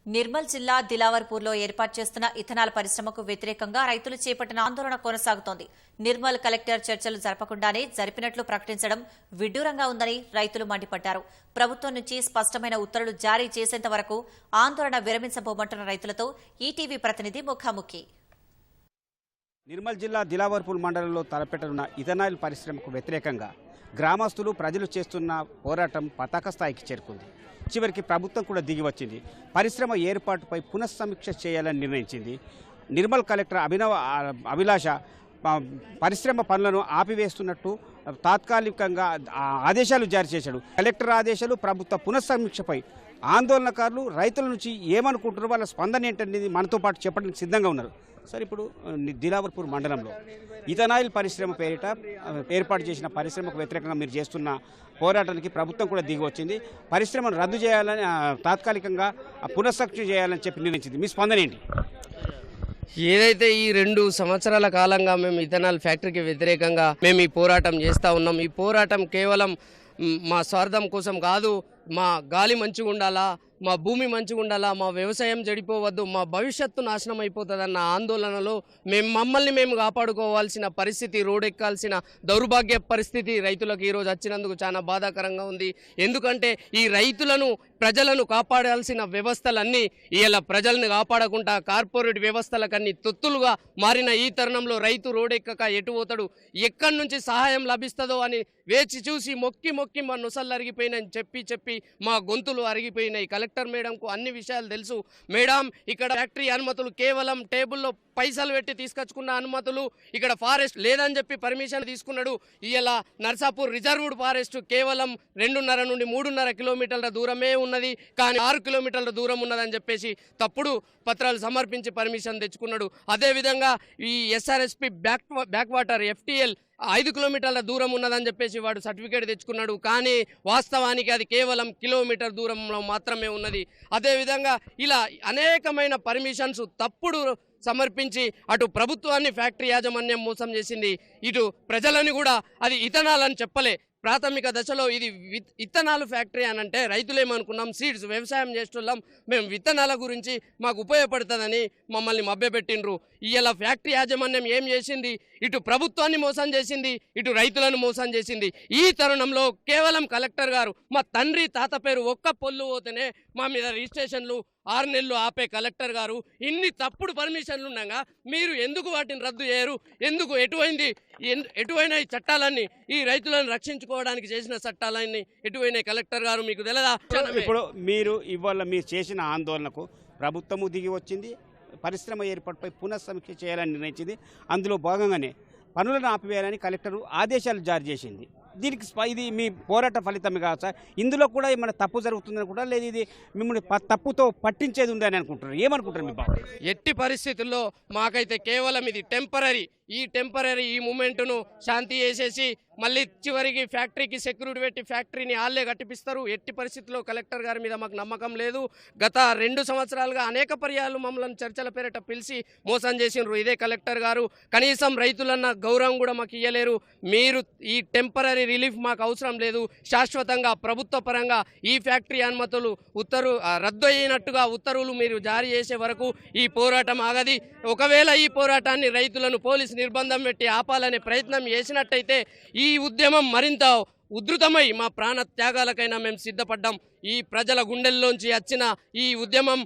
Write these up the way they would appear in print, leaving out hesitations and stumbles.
నిర్మల్ జిల్లా దిలావర్పూర్లో ఏర్పాటు చేస్తున్న ఇథనాల్ పరిశ్రమకు వ్యతిరేకంగా రైతులు చేపట్టిన ఆందోళన కొనసాగుతోంది. నిర్మల్ కలెక్టర్ చర్చలు జరపకుండానే జరిపినట్లు ప్రకటించడం విడ్డూరంగా ఉందని రైతులు మండిపడ్డారు. ప్రభుత్వం నుంచి స్పష్టమైన ఉత్తర్వులు జారీ చేసేంత వరకు ఆందోళన విరమించబోమంటున్న రైతులతో ఈటీవీ ప్రతినిధి ముఖాముఖి. నిర్మల్ జిల్లా దిలావర్పూర్ మండలంలో తలపెట్టనున్న ఇథనాల్ పరిశ్రమకు వ్యతిరేకంగా గ్రామస్తులు ప్రజలు చేస్తున్న పోరాటం పతాక స్థాయికి చేరుకుంది. చివరికి ప్రభుత్వం కూడా దిగి వచ్చింది. పరిశ్రమ ఏర్పాటుపై పునఃసమీక్ష చేయాలని నిర్ణయించింది. నిర్మల్ కలెక్టర్ అభిలాష పరిశ్రమ పనులను ఆపివేస్తున్నట్టు తాత్కాలికంగా ఆదేశాలు జారీ చేశాడు. కలెక్టర్ ఆదేశాలు ప్రభుత్వ పునఃసమీక్షపై ఆందోళనకారులు రైతుల నుంచి ఏమనుకుంటున్నారో వాళ్ళ స్పందన ఏంటనేది మనతో పాటు చెప్పడానికి సిద్ధంగా ఉన్నారు. సార్, ఇప్పుడు దిలావర్పూర్ మండలంలో ఇథనాయిల్ పరిశ్రమ పేరిట ఏర్పాటు చేసిన పరిశ్రమకు వ్యతిరేకంగా మీరు చేస్తున్న పోరాటానికి ప్రభుత్వం కూడా దిగి వచ్చింది. పరిశ్రమను రద్దు చేయాలని తాత్కాలికంగా పునఃసమీక్ష చేయాలని చెప్పి నిర్ణయించింది. మీ స్పందన ఏంటి? ఏదైతే ఈ 2 సంవత్సరాల కాలంగా మేము ఇథనాల్ ఫ్యాక్టరీకి వ్యతిరేకంగా మేము ఈ పోరాటం చేస్తూ ఉన్నాం. ఈ పోరాటం కేవలం మా స్వార్థం కోసం కాదు. మా గాలి మంచిగా ఉండాలా, మా భూమి మంచిగా ఉండాలా, మా వ్యవసాయం చెడిపోవద్దు, మా భవిష్యత్తు నాశనం అయిపోతుందన్న ఆందోళనలో మమ్మల్ని మేము కాపాడుకోవాల్సిన పరిస్థితి, రోడెక్కాల్సిన దౌర్భాగ్య పరిస్థితి రైతులకు ఈరోజు వచ్చినందుకు చాలా బాధాకరంగా ఉంది. ఎందుకంటే ఈ రైతులను ప్రజలను కాపాడాల్సిన వ్యవస్థలన్నీ ఇలా ప్రజల్ని కాపాడకుండా కార్పొరేట్ వ్యవస్థలకన్నీ తొత్తులుగా మారిన ఈ తరుణంలో రైతు రోడెక్కక ఎటు పోతాడు, ఎక్కడి నుంచి సహాయం లభిస్తుందో అని వేచి చూసి మొక్కి మొక్కి మా నొసళ్ళు అరిగిపోయినాయని చెప్పి మా గొంతులు అరిగిపోయినాయి. కలెక్టర్ మేడంకు అన్ని విషయాలు తెలుసు. మేడం, ఇక్కడ ఫ్యాక్టరీ అనుమతులు కేవలం టేబుల్లో పైసలు పెట్టి తీసుకొచ్చుకున్న అనుమతులు, ఇక్కడ ఫారెస్ట్ లేదని చెప్పి పర్మిషన్ తీసుకున్నాడు. ఇలా నర్సాపూర్ రిజర్వ్డ్ ఫారెస్ట్ కేవలం 2.5 నుండి 3.5 కిలోమీటర్ల దూరమే ఉన్నది, కానీ 6 కిలోమీటర్ల దూరం ఉన్నదని చెప్పేసి తప్పుడు పత్రాలు సమర్పించి పర్మిషన్ తెచ్చుకున్నాడు. అదేవిధంగా ఈ ఎస్ఆర్ఎస్పి బ్యాక్ వాటర్ FTL 5 కిలోమీటర్ల దూరం ఉన్నదని చెప్పేసి వాడు సర్టిఫికేట్ తెచ్చుకున్నాడు. కానీ వాస్తవానికి అది కేవలం కిలోమీటర్ దూరంలో మాత్రమే ఉన్నది. అదేవిధంగా ఇలా అనేకమైన పర్మిషన్స్ తప్పుడు సమర్పించి అటు ప్రభుత్వాన్ని ఫ్యాక్టరీ యాజమాన్యం మోసం చేసింది, ఇటు ప్రజలని కూడా అది ఇథనాల్ అని చెప్పలే. ప్రాథమిక దశలో ఇది విత్తనాలు ఫ్యాక్టరీ అని అంటే రైతులేమనుకున్నాం, సీడ్స్ వ్యవసాయం చేస్తున్నాం, మేము విత్తనాల గురించి మాకు ఉపయోగపడుతుందని మమ్మల్ని మభ్యపెట్టిండ్రు. ఇలా ఫ్యాక్టరీ యాజమాన్యం ఏం చేసింది, ఇటు ప్రభుత్వాన్ని మోసం చేసింది, ఇటు రైతులను మోసం చేసింది. ఈ తరుణంలో కేవలం కలెక్టర్ గారు మా తండ్రి తాత పేరు ఒక్క పొల్లు పోతేనే మా మీద రిజిస్ట్రేషన్లు 6 నెలలు ఆపే కలెక్టర్ గారు ఇన్ని తప్పుడు పర్మిషన్లు ఉండగా మీరు ఎందుకు వాటిని రద్దు చేయరు? ఎందుకు ఎటువైన ఈ చట్టాలన్నీ ఈ రైతులను రక్షించుకోవడానికి చేసిన చట్టాలన్నీ ఎటువైన కలెక్టర్ గారు మీకు తెలియదా? ఇప్పుడు మీరు ఇవాళ మీరు చేసిన ఆందోళనకు ప్రభుత్వము దిగి వచ్చింది. పరిశ్రమ ఏర్పాటుపై పునఃసమీక్ష చేయాలని నిర్ణయించింది. అందులో భాగంగానే పనులను ఆపివేయాలని కలెక్టర్ ఆదేశాలు జారీ చేసింది. దీనికి ఇది మీ పోరాట ఫలితమే కాదు సార్? ఇందులో కూడా ఏమైనా తప్పు జరుగుతుందని కూడా, లేదు ఇది మిమ్మల్ని తప్పుతో పట్టించేది ఉందని అనుకుంటున్నారు? ఏమనుకుంటారు మీ బాబు? ఎట్టి పరిస్థితుల్లో మాకైతే కేవలం ఇది టెంపరీ ఈ మూమెంట్ను శాంతి చేసేసి మళ్ళీ చివరికి ఫ్యాక్టరీకి సెక్యూరిటీ పెట్టి ఫ్యాక్టరీని ఆళ్లే కట్టిపిస్తారు. ఎట్టి పరిస్థితుల్లో కలెక్టర్ గారి మీద మాకు నమ్మకం లేదు. గత 2 సంవత్సరాలుగా అనేక పర్యాలు మమ్మల్ని చర్చల పేరిట పిలిచి మోసం చేసినారు ఇదే కలెక్టర్ గారు. కనీసం రైతులన్న గౌరవం కూడా మాకు ఇవ్వలేరు. మీరు ఈ టెంపరీ రిలీఫ్ మాకు అవసరం లేదు, శాశ్వతంగా ప్రభుత్వ పరంగా ఈ ఫ్యాక్టరీ అనుమతులు రద్దు అయినట్టుగా ఉత్తర్వులు మీరు జారీ చేసే వరకు ఈ పోరాటం ఆగది. ఒకవేళ ఈ పోరాటాన్ని రైతులను పోలీసు నిర్బంధం పెట్టి ఆపాలనే ప్రయత్నం చేసినట్టయితే ఈ ఉద్యమం మరింత ఉధృతమై మా ప్రాణ త్యాగాలకైనా మేము సిద్ధపడ్డాం. ఈ ప్రజల గుండెల్లోంచి వచ్చిన ఈ ఉద్యమం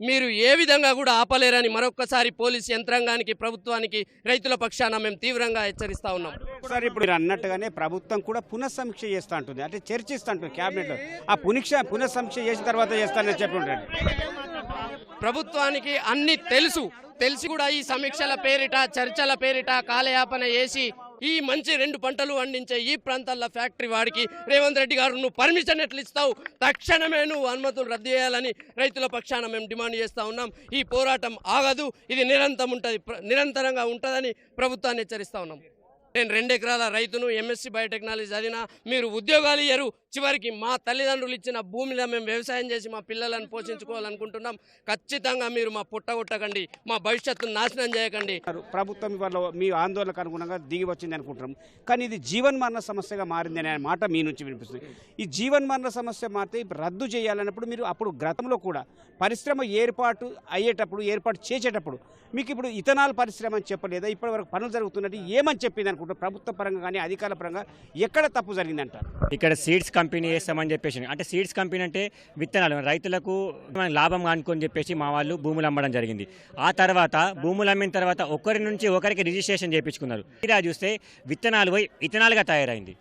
మీరు ఏ విధంగా కూడా ఆపలేరని మరొక్కసారి పోలీసు యంత్రాంగానికి, ప్రభుత్వానికి రైతుల పక్షాన మేము తీవ్రంగా హెచ్చరిస్తా ఉన్నాం. సార్, ఇప్పుడు మీరు అన్నట్టుగానే ప్రభుత్వం కూడా పునఃసమీక్ష చేస్తూ ఉంటుంది, అంటే చర్చిస్తూ ఉంటుంది క్యాబినెట్లో. ఆ పునఃసమీక్ష చేసిన తర్వాత చేస్తానని చెప్పి ఉంటాడు. ప్రభుత్వానికి అన్ని తెలిసి కూడా ఈ సమీక్షల పేరిట, చర్చల పేరిట కాలయాపన చేసి ఈ మంచి 2 పంటలు పండించే ఈ ప్రాంతాల్లో ఫ్యాక్టరీ వాడికి రేవంత్ రెడ్డి గారు నువ్వు పర్మిషన్ ఎట్లా ఇస్తావు? తక్షణమే నువ్వు అనుమతులు రద్దు చేయాలని రైతుల పక్షాన మేము డిమాండ్ చేస్తూ ఉన్నాం. ఈ పోరాటం ఆగదు, ఇది నిరంతరంగా ఉంటుందని ప్రభుత్వాన్ని హెచ్చరిస్తూ ఉన్నాం. నేను 2 ఎకరాల రైతును, MSc బయోటెక్నాలజీ చదివినా, మీరు ఉద్యోగాలు ఇయ్యరు, చివరికి మా తల్లిదండ్రులు ఇచ్చిన భూమిలో మేము వ్యవసాయం చేసి మా పిల్లలను పోషించుకోవాలనుకుంటున్నాం. ఖచ్చితంగా మీరు మా పుట్టగొట్టకండి, మా భవిష్యత్తును నాశనం చేయకండి. ప్రభుత్వం ఇవాళ మీ ఆందోళనకు అనుగుణంగా దిగి వచ్చింది అనుకుంటున్నాం, కానీ ఇది జీవన్మరణ సమస్యగా మారింది అనే మాట మీ నుంచి వినిపిస్తుంది. ఈ జీవన్మరణ సమస్య మారితే రద్దు చేయాలన్నప్పుడు మీరు అప్పుడు గతంలో కూడా పరిశ్రమ ఏర్పాటు చేసేటప్పుడు మీకు ఇప్పుడు ఇథనాల్ పరిశ్రమ అని చెప్పలేదా? ఇప్పటి వరకు పనులు జరుగుతున్నట్టు ఏమని చెప్పింది అనుకుంటారు? ప్రభుత్వ పరంగా కానీ అధికారుల పరంగా ఎక్కడ తప్పు జరిగిందంటారు? ఇక్కడ సీడ్స్ కంపెనీ వేస్తామని చెప్పేసి, అంటే సీడ్స్ కంపెనీ అంటే విత్తనాలు రైతులకు లాభం అనుకొని చెప్పేసి మా వాళ్ళు భూములు అమ్మడం జరిగింది. ఆ తర్వాత భూములు అమ్మిన తర్వాత ఒకరి నుంచి ఒకరికి రిజిస్ట్రేషన్ చేయించుకున్నారు. ఇలా చూస్తే విత్తనాలు పోయి ఇథనాల్గా తయారైంది.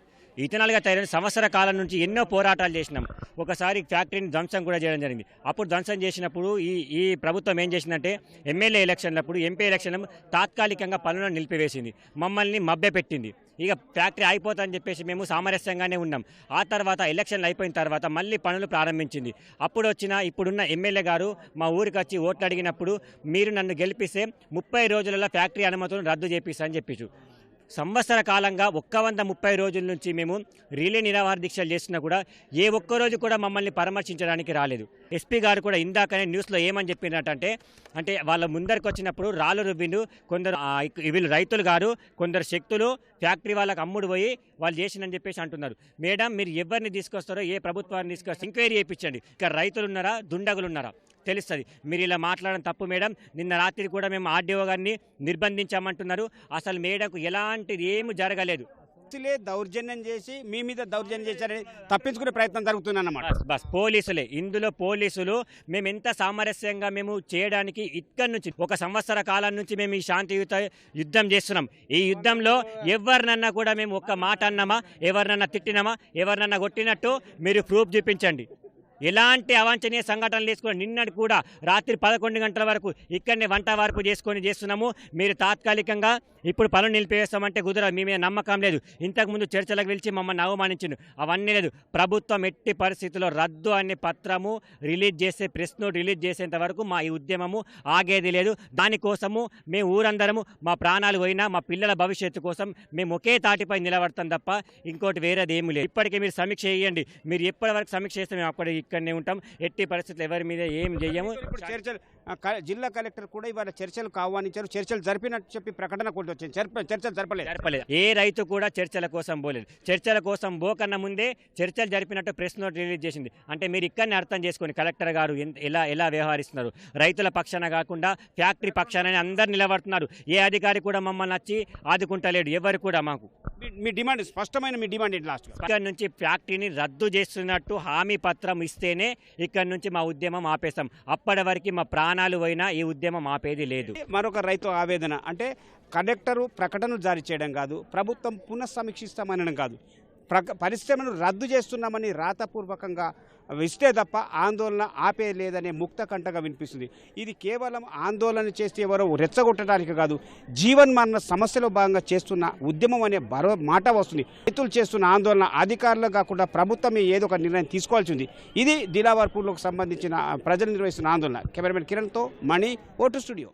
సంవత్సర కాలం నుంచి ఎన్నో పోరాటాలు చేసినాం. ఒకసారి ఫ్యాక్టరీని ధ్వంసం కూడా చేయడం జరిగింది. అప్పుడు ధ్వంసం చేసినప్పుడు ఈ ప్రభుత్వం ఏం చేసిందంటే ఎమ్మెల్యే ఎలక్షన్లప్పుడు ఎంపీ ఎలక్షన్ తాత్కాలికంగా పనులను నిలిపివేసింది, మమ్మల్ని మభ్యపెట్టింది. ఇక ఫ్యాక్టరీ అయిపోతుందని చెప్పేసి మేము సామరస్యంగానే ఉన్నాం. ఆ తర్వాత ఎలక్షన్లు అయిపోయిన తర్వాత మళ్ళీ పనులు ప్రారంభించింది. ఇప్పుడున్న ఎమ్మెల్యే గారు మా ఊరికి వచ్చి ఓట్లు అడిగినప్పుడు మీరు నన్ను గెలిపిస్తే 30 రోజులలో ఫ్యాక్టరీ అనుమతులను రద్దు చేపిస్తా అని చెప్పేసి సంవత్సర కాలంగా 130 రోజుల నుంచి మేము రిలే నిరాహార దీక్షలు చేస్తున్నా కూడా ఏ ఒక్క రోజు కూడా మమ్మల్ని పరామర్శించడానికి రాలేదు. ఎస్పీ గారు కూడా ఇందాకనే న్యూస్లో ఏమని చెప్పినట్టంటే వాళ్ళ ముందరికి వచ్చినప్పుడు రాళ్ళు రువ్విండు కొందరు, వీళ్ళు రైతులు గారు కొందరు శక్తులు ఫ్యాక్టరీ వాళ్ళకి అమ్ముడు పోయి వాళ్ళు చేసిందని చెప్పేసి అంటున్నారు. మేడం, మీరు ఎవరిని తీసుకొస్తారో, ఏ ప్రభుత్వాన్ని తీసుకొస్తారో ఎంక్వైరీ చేయించండి. ఇక్కడ రైతులు ఉన్నారా, దుండగులు ఉన్నారా తెలుస్తుంది. మీరు ఇలా మాట్లాడడం తప్పు మేడం. నిన్న రాత్రి కూడా మేము ఆర్డీఓ గారిని నిర్బంధించామంటున్నారు. అసలు మేడంకు ఎలాంటిది ఏమి జరగలేదు. దౌర్జన్యం చేసి మీ మీద దౌర్జన్యం చేశారని తప్పించుకునే ప్రయత్నం జరుగుతుందన్నమాట. బస్ పోలీసులే ఇందులో పోలీసులు. మేము ఎంత సామరస్యంగా మేము చేయడానికి ఇక్కడి నుంచి 1 సంవత్సర కాలం నుంచి మేము ఈ శాంతియుత యుద్ధం చేస్తున్నాం. ఈ యుద్ధంలో ఎవరినన్నా కూడా మేము ఒక్క మాట అన్నామా, ఎవరినన్నా తిట్టినామా, ఎవరినన్నా కొట్టినట్టు మీరు ప్రూఫ్ చూపించండి. ఎలాంటి అవాంఛనీయ సంఘటనలు తీసుకొని నిన్నటి కూడా రాత్రి 11 గంటల వరకు ఇక్కడనే వంట వరకు చేస్తున్నాము. మీరు తాత్కాలికంగా ఇప్పుడు పనులు నిలిపివేస్తామంటే కుదరదు. మీ మీద నమ్మకం లేదు. ఇంతకుముందు చర్చలకు పిలిచి మమ్మల్ని అవమానించిండు. అవన్నీ లేదు. ప్రభుత్వం ఎట్టి పరిస్థితుల్లో రద్దు అనే పత్రము రిలీజ్ చేసే, ప్రెస్ నోట్ రిలీజ్ చేసేంత వరకు మా ఈ ఉద్యమము ఆగేది లేదు. దానికోసము మేము ఊరందరము మా ప్రాణాలు పోయినా మా పిల్లల భవిష్యత్తు కోసం మేము ఒకే తాటిపై నిలబడతాం తప్ప ఇంకోటి వేరేది ఏమీ లేదు. ఇప్పటికే మీరు సమీక్ష చేయండి. మీరు ఎప్పటి వరకు సమీక్ష చేస్తే మేము అప్పటి ఇక్కడనే ఉంటాం. ఎట్టి పరిస్థితులు ఎవరి మీద ఏం చెయ్యము. చర్చలు జిల్లా కలెక్టర్ కూడా ఇవాళ చర్చలకు ఆహ్వానించారు. చర్చలు జరిపినట్టు చెప్పి ప్రకటన కూడా వచ్చింది. చర్చలు జరపలేదు. ఏ రైతు కూడా చర్చల కోసం పోలేదు. చర్చల కోసం పోకన్నా ముందే చర్చలు జరిపినట్టు ప్రెస్ నోట్ రిలీజ్ చేసింది. అంటే మీరు ఇక్కడనే అర్థం చేసుకొని కలెక్టర్ గారు ఎలా వ్యవహరిస్తున్నారు. రైతుల పక్షాన కాకుండా ఫ్యాక్టరీ పక్షాన అందరు నిలబడుతున్నారు. ఏ అధికారి కూడా మమ్మల్ని వచ్చి ఆదుకుంటలేడు. ఎవరు కూడా మాకు మీ డిమాండ్ స్పష్టమైన మీ డిమాండ్ ఏంటి? లాస్ట్ ఇక్కడ నుంచి ఫ్యాక్టరీని రద్దు చేస్తున్నట్టు హామీ పత్రం ఇస్తేనే ఇక్కడ నుంచి మా ఉద్యమం ఆపేస్తాం. అప్పటి వరకు మా ప్రాణాలు పోయినా ఈ ఉద్యమం ఆపేది లేదు. మరొక రైతు ఆవేదన అంటే కలెక్టరు ప్రకటనలు జారీ చేయడం కాదు, ప్రభుత్వం పునఃసమీక్షిస్తామనడం కాదు, పరిశ్రమను రద్దు చేస్తున్నామని రాతపూర్వకంగా ఇస్తే తప్ప ఆందోళన ఆపేయలేదనే ముక్త కంటగా వినిపిస్తుంది. ఇది కేవలం ఆందోళన చేస్తే ఎవరో రెచ్చగొట్టడానికి కాదు, జీవన్మరణ సమస్యలో భాగంగా చేస్తున్న ఉద్యమం అనే మాట వస్తుంది. రైతులు చేస్తున్న ఆందోళన అధికారులు కాకుండా ప్రభుత్వమే ఏదో ఒక నిర్ణయం తీసుకోవాల్సి ఉంది. ఇది దిలావర్పూర్లోకి సంబంధించిన ప్రజలు నిర్వహిస్తున్న ఆందోళన. కెమెరామెన్ కిరణ్తో మణి, ఓటు స్టూడియో.